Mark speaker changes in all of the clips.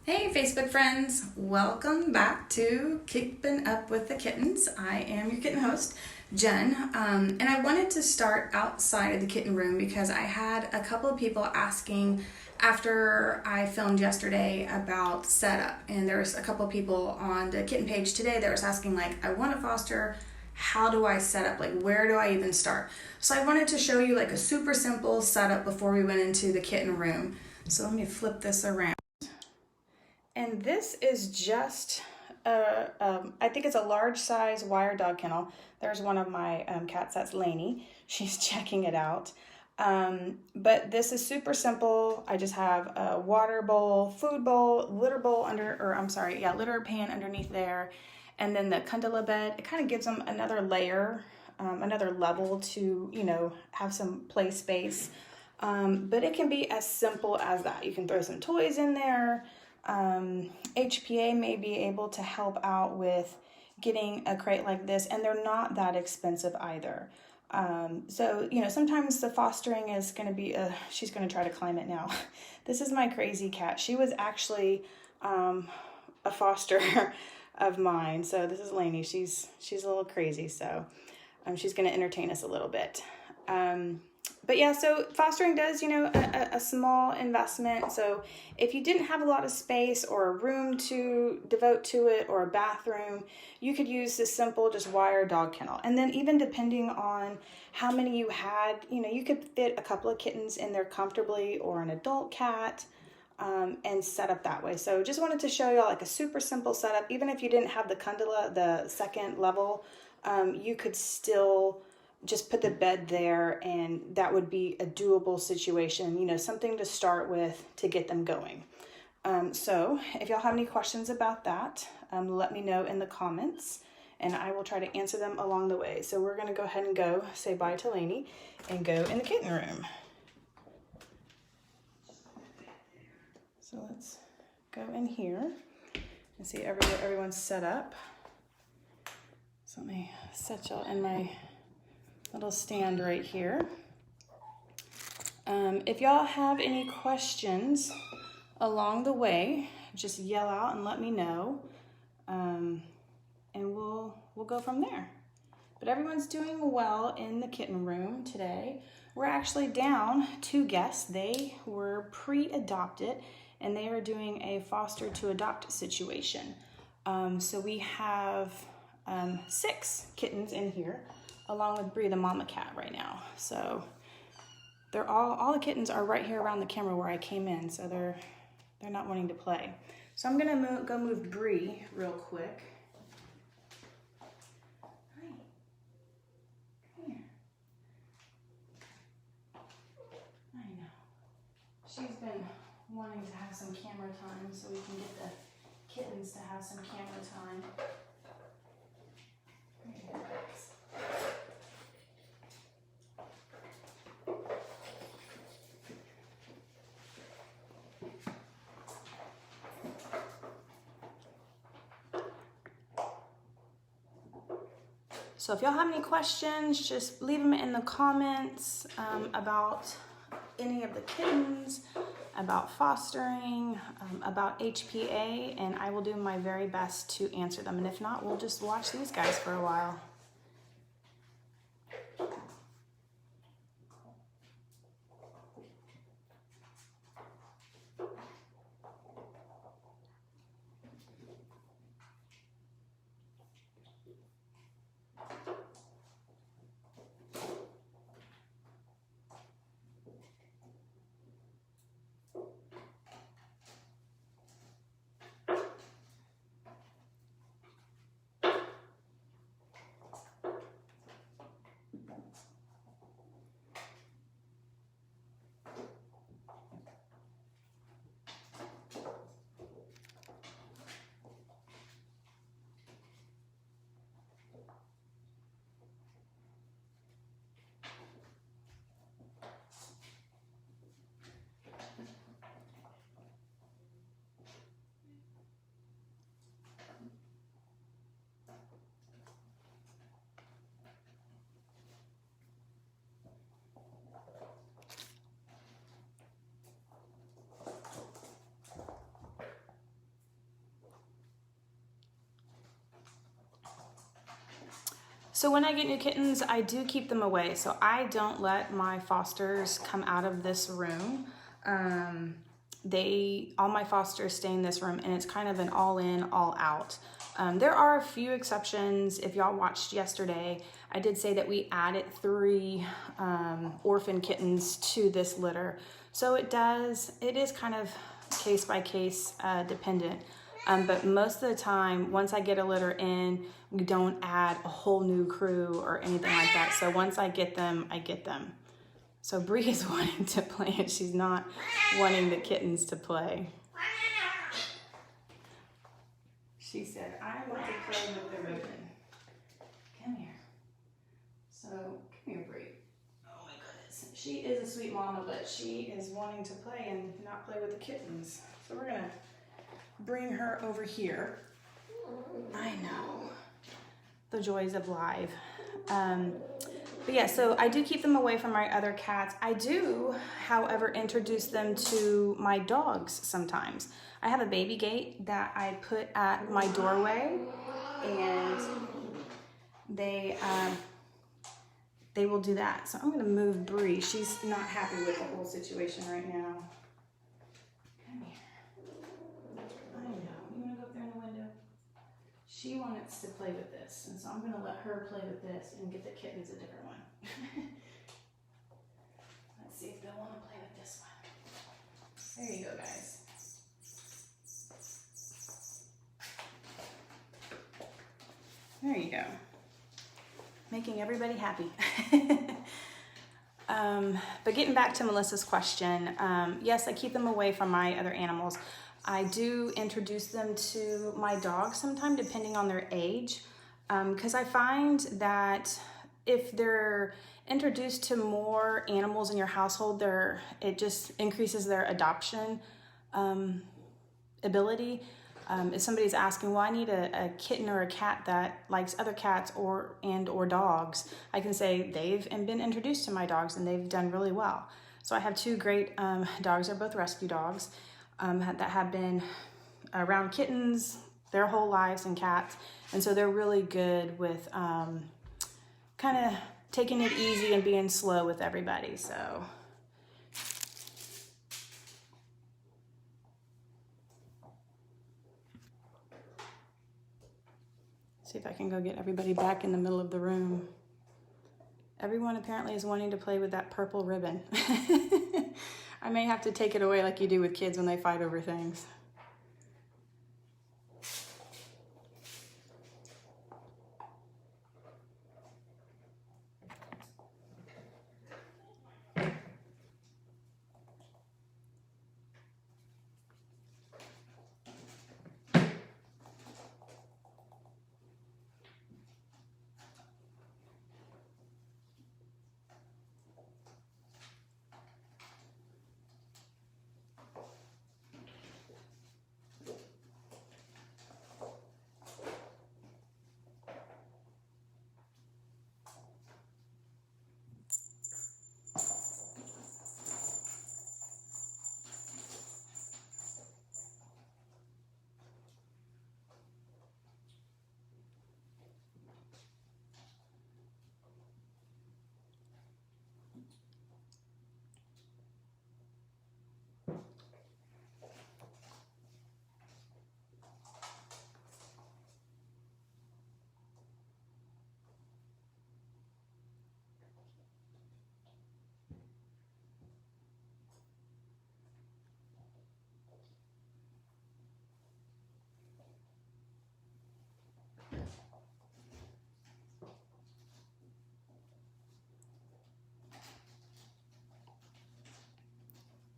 Speaker 1: Hey Facebook friends, welcome back to Keeping Up with the Kittens. I am your kitten host, Jen, and I wanted to start outside of the kitten room because I had a couple of people asking after I filmed yesterday about setup, and there's a couple of people on the kitten page today that was asking like, I want to foster, how do I set up? Like, where do I even start? So I wanted to show you like a super simple setup before we went into the kitten room. So let me flip this around. And this is just, I think it's a large size wire dog kennel. There's one of my cats, that's Lainey. She's checking it out. But this is super simple. I just have a water bowl, food bowl, litter bowl litter pan underneath there. And then the Kundala bed, it kind of gives them another layer, another level to, have some play space. But it can be as simple as that. You can throw some toys in there. HPA may be able to help out with getting a crate like this, and they're not that expensive either. So, sometimes the fostering is going to be, she's going to try to climb it now. This is my crazy cat. She was actually a foster of mine. So this is Lainey. She's a little crazy. So she's going to entertain us a little bit. But yeah, so fostering does, a small investment. So if you didn't have a lot of space or a room to devote to it or a bathroom, you could use this simple just wire dog kennel. And then even depending on how many you had, you could fit a couple of kittens in there comfortably or an adult cat and set up that way. So just wanted to show y'all like a super simple setup. Even if you didn't have the Kundala, the second level, you could still just put the bed there, and that would be a doable situation, something to start with to get them going. So if y'all have any questions about that, let me know in the comments, and I will try to answer them along the way. So we're gonna go ahead and go say bye to Lainey and go in the kitten room. So let's go in here and see everyone's set up. So let me set y'all in my little stand right here. If y'all have any questions along the way, just yell out and let me know, and we'll go from there. But everyone's doing well in the kitten room today. We're actually down 2 guests. They were pre-adopted, and they are doing a foster to adopt situation. So we have 6 kittens in here, along with Bree, the mama cat, right now. So they're all the kittens are right here around the camera where I came in, so they're not wanting to play. So I'm gonna go move Bree real quick. Hi, come here. I know. She's been wanting to have some camera time, so we can get the kittens to have some camera time. So if y'all have any questions, just leave them in the comments about any of the kittens, about fostering, about HPA, and I will do my very best to answer them. And if not, we'll just watch these guys for a while. So when I get new kittens, I do keep them away. So I don't let my fosters come out of this room. All my fosters stay in this room, and it's kind of an all in, all out. There are a few exceptions. If y'all watched yesterday, I did say that we added 3 orphan kittens to this litter. So it is kind of case by case dependent. But most of the time, once I get a litter in, we don't add a whole new crew or anything like that. So once I get them, I get them. So Bree is wanting to play and she's not wanting the kittens to play. She said, I want to play with the ribbon. Come here. So, come here, Bree. Oh my goodness. She is a sweet mama, but she is wanting to play and not play with the kittens. So we're gonna bring her over here. I know. The joys of live. But yeah, so I do keep them away from my other cats. I do, however, introduce them to my dogs sometimes. I have a baby gate that I put at my doorway, and they will do that. So I'm gonna move Bree. She's not happy with the whole situation right now. Come here. I know. You wanna go up there in the window? She wants to play with this, and so I'm gonna let her play with this and get the kittens a different one. Let's see if they'll want to play with this one. There you go, guys. There you go. Making everybody happy. But getting back to Melissa's question, yes, I keep them away from my other animals. I do introduce them to my dogs sometime, depending on their age, because I find that if they're introduced to more animals in your household, it just increases their adoption ability. If somebody's asking, well, I need a kitten or a cat that likes other cats or dogs, I can say they've been introduced to my dogs and they've done really well. So I have 2 great dogs. They're both rescue dogs that have been around kittens their whole lives and cats. And so they're really good with kind of taking it easy and being slow with everybody. So see if I can go get everybody back in the middle of the room. Everyone apparently is wanting to play with that purple ribbon. I may have to take it away like you do with kids when they fight over things.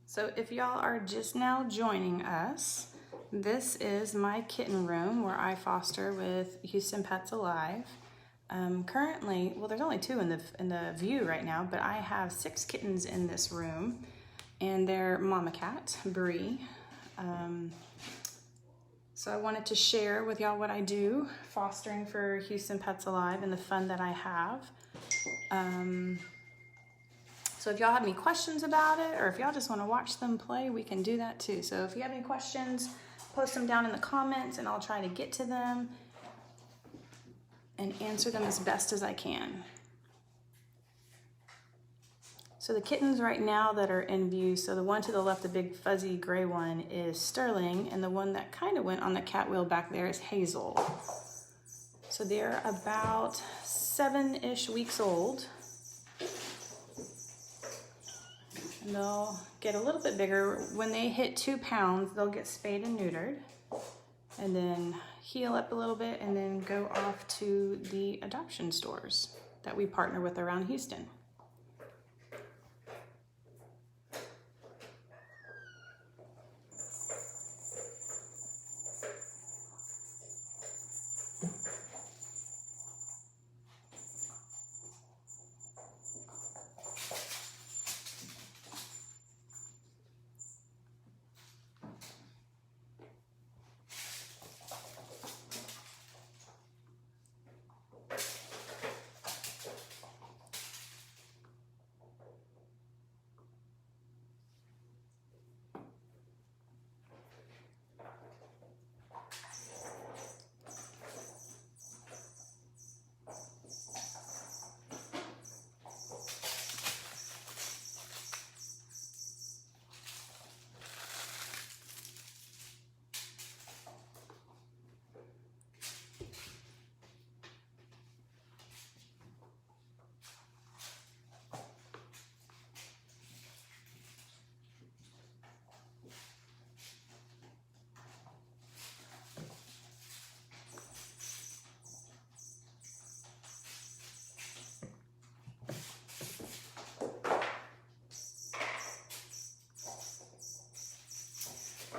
Speaker 1: So if y'all are just now joining us, this is my kitten room where I foster with Houston Pets Alive. Currently, well, there's only 2 in the view right now, but I have 6 kittens in this room, and they're mama cat, Bree. So I wanted to share with y'all what I do fostering for Houston Pets Alive and the fun that I have. So if y'all have any questions about it, or if y'all just want to watch them play, we can do that too. So if you have any questions, post them down in the comments and I'll try to get to them and answer them as best as I can. So the kittens right now that are in view, so the one to the left, the big fuzzy gray one, is Sterling, and the one that kind of went on the cat wheel back there is Hazel. So they're about 7-ish weeks old. And they'll get a little bit bigger. When they hit 2 pounds, they'll get spayed and neutered, and then heal up a little bit, and then go off to the adoption stores that we partner with around Houston.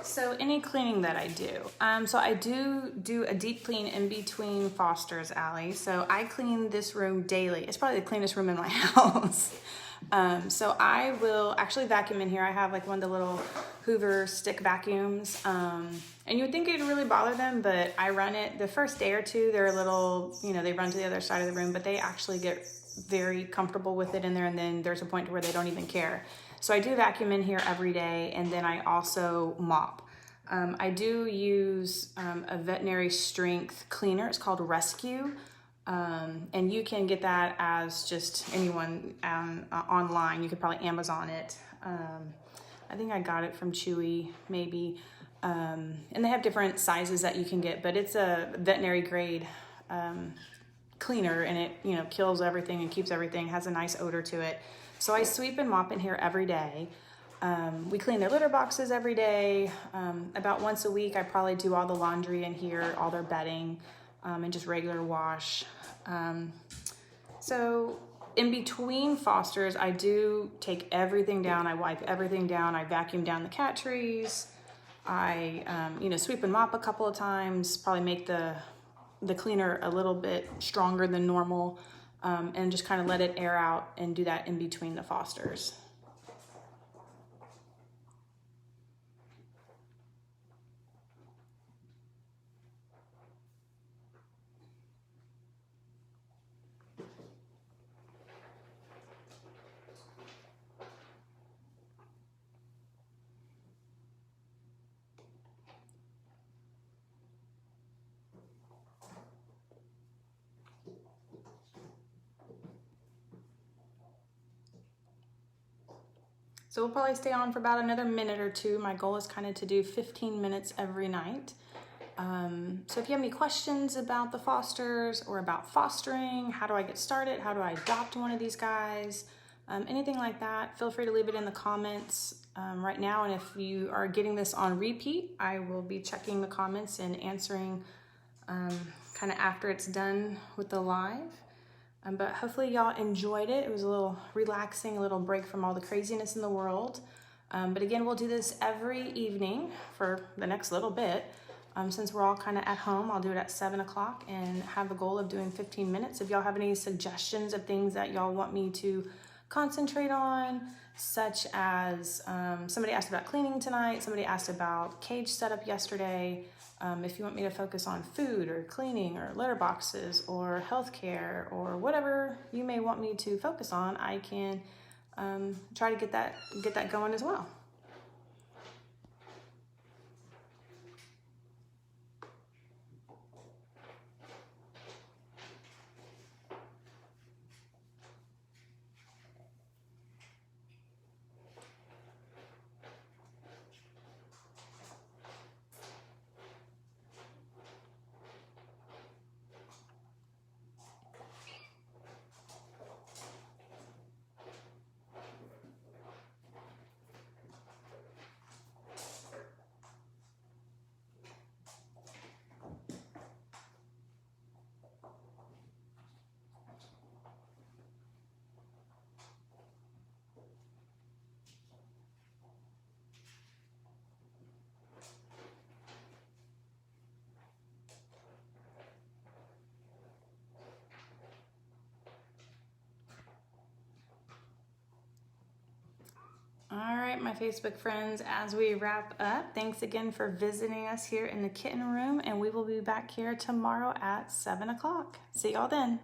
Speaker 1: So any cleaning that I do, so I do a deep clean in between fosters, Allie. So I clean this room daily. It's probably the cleanest room in my house. So I will actually vacuum in here. I have like one of the little Hoover stick vacuums. And you would think it'd really bother them, but I run it the first day or two. They're a little, they run to the other side of the room, but they actually get very comfortable with it in there. And then there's a point where they don't even care. So I do vacuum in here every day, and then I also mop. I do use a veterinary strength cleaner. It's called Rescue, and you can get that as just anyone online. You could probably Amazon it. I think I got it from Chewy, maybe. And they have different sizes that you can get, but it's a veterinary grade cleaner, and it kills everything and keeps everything, has a nice odor to it. So I sweep and mop in here every day. We clean their litter boxes every day. About once a week, I probably do all the laundry in here, all their bedding, and just regular wash. So in between fosters, I do take everything down. I wipe everything down. I vacuum down the cat trees. I, sweep and mop a couple of times, probably make the cleaner a little bit stronger than normal, and just kind of let it air out and do that in between the fosters. So we'll probably stay on for about another minute or two. My goal is kind of to do 15 minutes every night. So if you have any questions about the fosters or about fostering, how do I get started? How do I adopt one of these guys? Anything like that, feel free to leave it in the comments right now. And if you are getting this on repeat, I will be checking the comments and answering kind of after it's done with the live. But hopefully y'all enjoyed it. It was a little relaxing, a little break from all the craziness in the world. But again, we'll do this every evening for the next little bit. Since we're all kind of at home, I'll do it at 7 o'clock and have a goal of doing 15 minutes. If y'all have any suggestions of things that y'all want me to concentrate on, such as somebody asked about cleaning tonight, somebody asked about cage setup yesterday. If you want me to focus on food or cleaning or litter boxes or healthcare or whatever you may want me to focus on, I can try to get that going as well. right, my Facebook friends, as we wrap up, thanks again for visiting us here in the kitten room, and we will be back here tomorrow at 7 o'clock. See y'all then.